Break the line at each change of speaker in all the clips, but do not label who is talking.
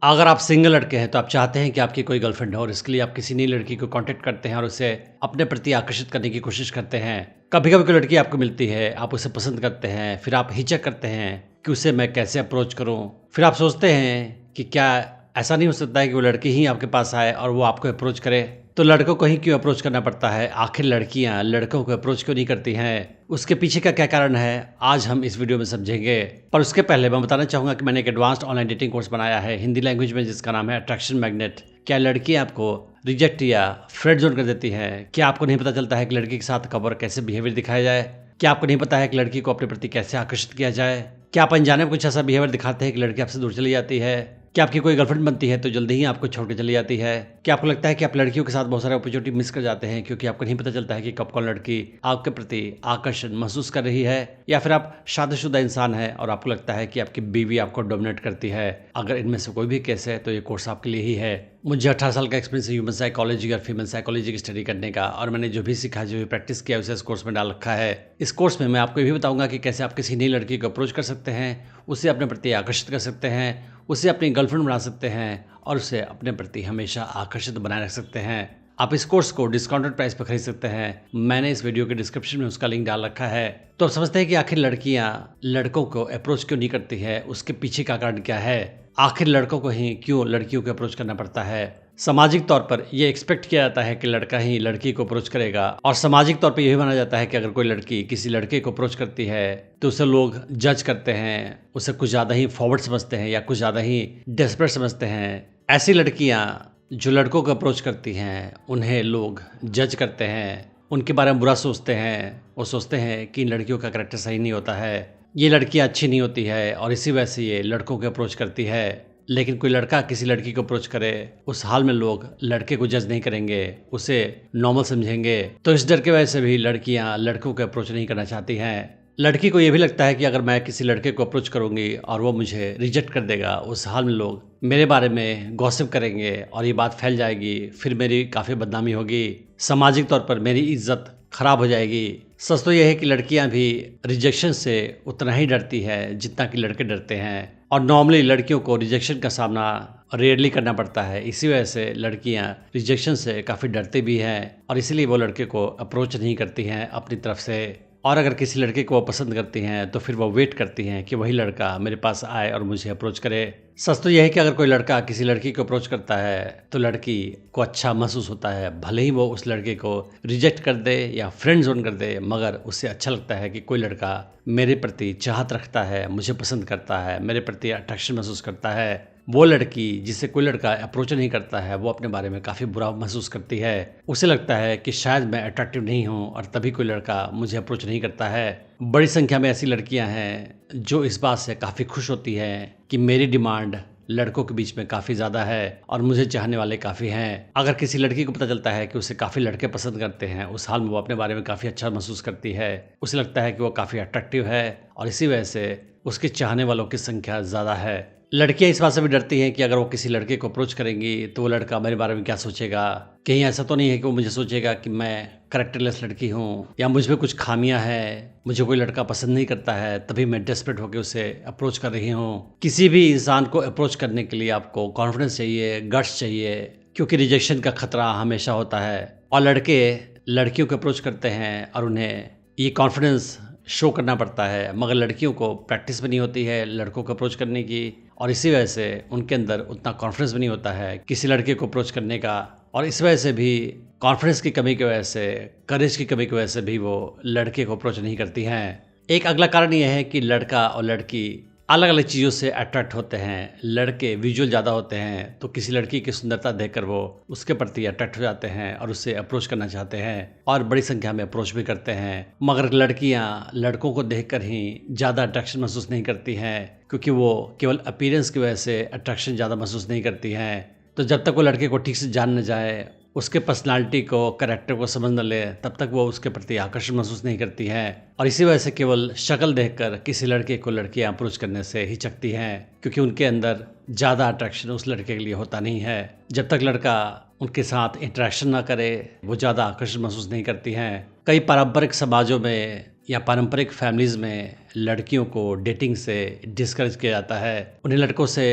अगर आप सिंगल लड़के हैं तो आप चाहते हैं कि आपकी कोई गर्लफ्रेंड हो और इसके लिए आप किसी नई लड़की को कांटेक्ट करते हैं और उसे अपने प्रति आकर्षित करने की कोशिश करते हैं। कभी कभी कोई लड़की आपको मिलती है, आप उसे पसंद करते हैं, फिर आप हिचक करते हैं कि उसे मैं कैसे अप्रोच करूं। फिर आप सोचते हैं कि क्या ऐसा नहीं हो सकता है कि वो लड़की ही आपके पास आए और वो आपको अप्रोच करे। तो लड़कों को ही क्यों अप्रोच करना पड़ता है? आखिर लड़कियां लड़कों को अप्रोच क्यों नहीं करती हैं? उसके पीछे का क्या कारण है, आज हम इस वीडियो में समझेंगे। पर उसके पहले मैं बताना चाहूंगा कि मैंने एक एडवांस्ड ऑनलाइन डेटिंग कोर्स बनाया है हिंदी लैंग्वेज में, जिसका नाम है अट्रैक्शन मैग्नेट। क्या लड़कियां आपको रिजेक्ट या फ्रेंड जोन कर देती हैं? क्या आपको नहीं पता चलता है कि लड़की के साथ कब और कैसे बिहेवियर दिखाया जाए? क्या आपको नहीं पता है कि लड़की को अपने प्रति कैसे आकर्षित किया जाए? क्या आप अनजाने में कुछ ऐसा बिहेवियर दिखाते हैं कि लड़की आपसे दूर चली जाती है? क्या आपकी कोई गर्लफ्रेंड बनती है तो जल्दी ही आपको छोड़ के चली जाती है? क्या आपको लगता है कि आप लड़कियों के साथ बहुत सारे अपॉर्चुनिटी मिस कर जाते हैं क्योंकि आपको नहीं पता चलता है कि कब कौन लड़की आपके प्रति आकर्षण महसूस कर रही है? या फिर आप शादीशुदा इंसान है और आपको लगता है कि आपकी बीवी आपको डोमिनेट करती है? अगर इनमें से कोई भी केस है तो ये कोर्स आपके लिए ही है। मुझे 18 साल का एक्सपीरियंस है ह्यूमन साइकोलॉजी और फीमेल साइकोलॉजी की स्टडी करने का, और मैंने जो भी सीखा, जो भी प्रैक्टिस किया, उसे इस कोर्स में डाल रखा है। इस कोर्स में मैं आपको ये भी बताऊंगा कि कैसे आप किसी नई लड़की को अप्रोच कर सकते हैं, उसे अपने प्रति आकर्षित कर सकते हैं, उसे अपनी गर्लफ्रेंड बना सकते हैं और उसे अपने प्रति हमेशा आकर्षित बनाए रख सकते हैं। आप इस कोर्स को डिस्काउंटेड प्राइस पर खरीद सकते हैं। मैंने इस वीडियो के डिस्क्रिप्शन में उसका लिंक डाल रखा है। तो आप समझते हैं कि आखिर लड़कियां लड़कों को अप्रोच क्यों नहीं करती है, उसके पीछे का कारण क्या है? आखिर लड़कों को ही क्यों लड़कियों को अप्रोच करना पड़ता है? सामाजिक तौर पर यह एक्सपेक्ट किया जाता है कि लड़का ही लड़की को अप्रोच करेगा, और सामाजिक तौर पर यह भी माना जाता है कि अगर कोई लड़की किसी लड़के को अप्रोच करती है तो उसे लोग जज करते हैं, उसे कुछ ज़्यादा ही फॉरवर्ड समझते हैं या कुछ ज़्यादा ही डेस्परेट समझते हैं। ऐसी लड़कियां जो लड़कों को अप्रोच करती हैं उन्हें लोग जज करते हैं, उनके बारे में बुरा सोचते हैं। वो सोचते हैं कि इन लड़कियों का करैक्टर सही नहीं होता है, ये लड़कियां अच्छी नहीं होती है और इसी वजह से ये लड़कों को अप्रोच करती है। लेकिन कोई लड़का किसी लड़की को अप्रोच करे, उस हाल में लोग लड़के को जज नहीं करेंगे, उसे नॉर्मल समझेंगे। तो इस डर की वजह से भी लड़कियां लड़कों को अप्रोच नहीं करना चाहती हैं। लड़की को यह भी लगता है कि अगर मैं किसी लड़के को अप्रोच करूंगी और वो मुझे रिजेक्ट कर देगा, उस हाल में लोग मेरे बारे में गॉसिप करेंगे और ये बात फैल जाएगी, फिर मेरी काफ़ी बदनामी होगी, सामाजिक तौर पर मेरी इज्जत खराब हो जाएगी। सच तो यह है कि लड़कियां भी रिजेक्शन से उतना ही डरती है जितना कि लड़के डरते हैं, और नॉर्मली लड़कियों को रिजेक्शन का सामना रेयरली करना पड़ता है। इसी वजह से लड़कियां रिजेक्शन से काफ़ी डरती भी हैं और इसीलिए वो लड़के को अप्रोच नहीं करती हैं अपनी तरफ से। और अगर किसी लड़के को वो पसंद करती हैं तो फिर वो वेट करती हैं कि वही लड़का मेरे पास आए और मुझे अप्रोच करे। सच तो यह है कि अगर कोई लड़का किसी लड़की को अप्रोच करता है तो लड़की को अच्छा महसूस होता है, भले ही वो उस लड़के को रिजेक्ट कर दे या फ्रेंड जोन कर दे, मगर उसे अच्छा लगता है कि कोई लड़का मेरे प्रति चाहत रखता है, मुझे पसंद करता है, मेरे प्रति अट्रैक्शन महसूस करता है। वो लड़की जिसे कोई लड़का अप्रोच नहीं करता है वो अपने बारे में काफ़ी बुरा महसूस करती है। उसे लगता है कि शायद मैं अट्रैक्टिव नहीं हूँ और तभी कोई लड़का मुझे अप्रोच नहीं करता है। बड़ी संख्या में ऐसी लड़कियां हैं जो इस बात से काफ़ी खुश होती हैं कि मेरी डिमांड लड़कों के बीच में काफ़ी ज़्यादा है और मुझे चाहने वाले काफ़ी हैं। अगर किसी लड़की को पता चलता है कि उसे काफ़ी लड़के पसंद करते हैं, उस हाल में वो अपने बारे में काफ़ी अच्छा महसूस करती है। उसे लगता है कि वो काफ़ी अट्रैक्टिव है और इसी वजह से उसके चाहने वालों की संख्या ज़्यादा है। लड़कियां इस बात से भी डरती हैं कि अगर वो किसी लड़के को अप्रोच करेंगी तो वो लड़का मेरे बारे में क्या सोचेगा। कहीं ऐसा तो नहीं है कि वो मुझे सोचेगा कि मैं करेक्टरलेस लड़की हूँ या मुझ में कुछ खामियां हैं, मुझे कोई लड़का पसंद नहीं करता है तभी मैं डेस्परेट होकर उसे अप्रोच कर रही हूँ। किसी भी इंसान को अप्रोच करने के लिए आपको कॉन्फिडेंस चाहिए, गट्स चाहिए, क्योंकि रिजेक्शन का खतरा हमेशा होता है। और लड़के लड़कियों को अप्रोच करते हैं और उन्हें ये कॉन्फिडेंस शो करना पड़ता है, मगर लड़कियों को प्रैक्टिस भी नहीं होती है लड़कों को अप्रोच करने की, और इसी वजह से उनके अंदर उतना कॉन्फिडेंस भी नहीं होता है किसी लड़के को अप्रोच करने का। और इस वजह से भी कॉन्फिडेंस की कमी की वजह से, करेज की कमी की वजह से भी वो लड़के को अप्रोच नहीं करती हैं। एक अगला कारण यह है कि लड़का और लड़की अलग अलग चीज़ों से अट्रैक्ट होते हैं। लड़के विजुअल ज़्यादा होते हैं तो किसी लड़की की सुंदरता देखकर वो उसके प्रति अट्रैक्ट हो जाते हैं और उससे अप्रोच करना चाहते हैं और बड़ी संख्या में अप्रोच भी करते हैं। मगर लड़कियां लड़कों को देखकर ही ज़्यादा अट्रैक्शन महसूस नहीं करती हैं, क्योंकि वो केवल अपीयरेंस की वजह से अट्रैक्शन ज़्यादा महसूस नहीं करती हैं। तो जब तक वो लड़के को ठीक से जान न जाए, उसके पर्सनालिटी को, कैरेक्टर को समझ न ले, तब तक वो उसके प्रति आकर्षण महसूस नहीं करती हैं। और इसी वजह से केवल शक्ल देखकर किसी लड़के को लड़कियां अप्रोच करने से हिचकती हैं, क्योंकि उनके अंदर ज़्यादा अट्रैक्शन उस लड़के के लिए होता नहीं है। जब तक लड़का उनके साथ इंटरेक्शन ना करे वो ज़्यादा आकर्षण महसूस नहीं करती हैं। कई पारंपरिक समाजों में या पारंपरिक फैमिलीज़ में लड़कियों को डेटिंग से डिस्करेज किया जाता है। उन्हें लड़कों से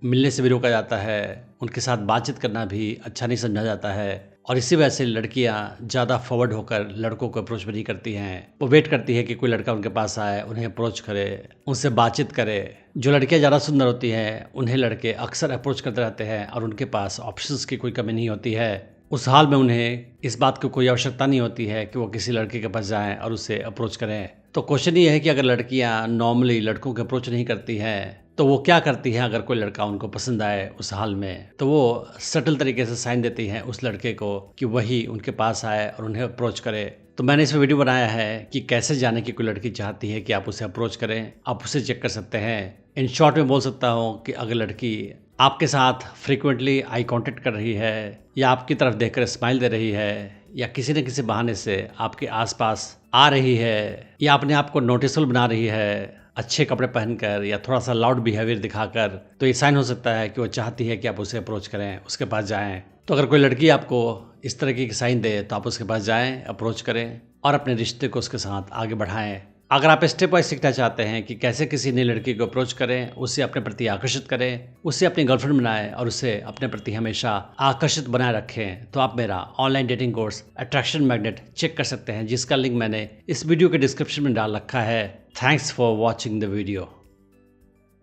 मिलने से भी रोका जाता है, उनके साथ बातचीत करना भी अच्छा नहीं समझा जाता है और इसी वजह से लड़कियां ज़्यादा फॉरवर्ड होकर लड़कों को अप्रोच भी नहीं करती हैं। वो वेट करती है कि कोई लड़का उनके पास आए, उन्हें अप्रोच करे, उनसे बातचीत करे। जो लड़कियां ज़्यादा सुंदर होती हैं उन्हें लड़के अक्सर अप्रोच करते रहते हैं और उनके पास ऑप्शंस की कोई कमी नहीं होती है। उस हाल में उन्हें इस बात की कोई आवश्यकता नहीं होती है कि वो किसी लड़के के पास जाएं और उसे अप्रोच करें। तो क्वेश्चन ये है कि अगर लड़कियां नॉर्मली लड़कों को अप्रोच नहीं करती हैं तो वो क्या करती हैं अगर कोई लड़का उनको पसंद आए उस हाल में। तो वो सटल तरीके से साइन देती हैं उस लड़के को कि वही उनके पास आए और उन्हें अप्रोच करे। तो मैंने इस वीडियो बनाया है कि कैसे जाने की कोई लड़की चाहती है कि आप उसे अप्रोच करें, आप उसे चेक कर सकते हैं। इन शॉर्ट में बोल सकता हूँ कि अगर लड़की आपके साथ फ्रीक्वेंटली आई कांटेक्ट कर रही है या आपकी तरफ देखकर स्माइल दे रही है या किसी न किसी बहाने से आपके आसपास आ रही है या अपने आप को नोटिसबल बना रही है अच्छे कपड़े पहनकर या थोड़ा सा लाउड बिहेवियर दिखाकर, तो ये साइन हो सकता है कि वो चाहती है कि आप उसे अप्रोच करें, उसके पास जाएं। तो अगर कोई लड़की आपको इस तरह की साइन दे तो आप उसके पास जाएं, अप्रोच करें और अपने रिश्ते को उसके साथ आगे बढ़ाएं। अगर आप स्टेप वाइज सीखना चाहते हैं कि कैसे किसी नई लड़की को अप्रोच करें, उसे अपने प्रति आकर्षित करें, उसे अपनी गर्लफ्रेंड बनाएं और उसे अपने प्रति हमेशा आकर्षित बनाए रखें, तो आप मेरा online dating course attraction magnet check कर सकते हैं, जिसका लिंक मैंने इस वीडियो के डिस्क्रिप्शन में डाल रखा है। Thanks for watching the video.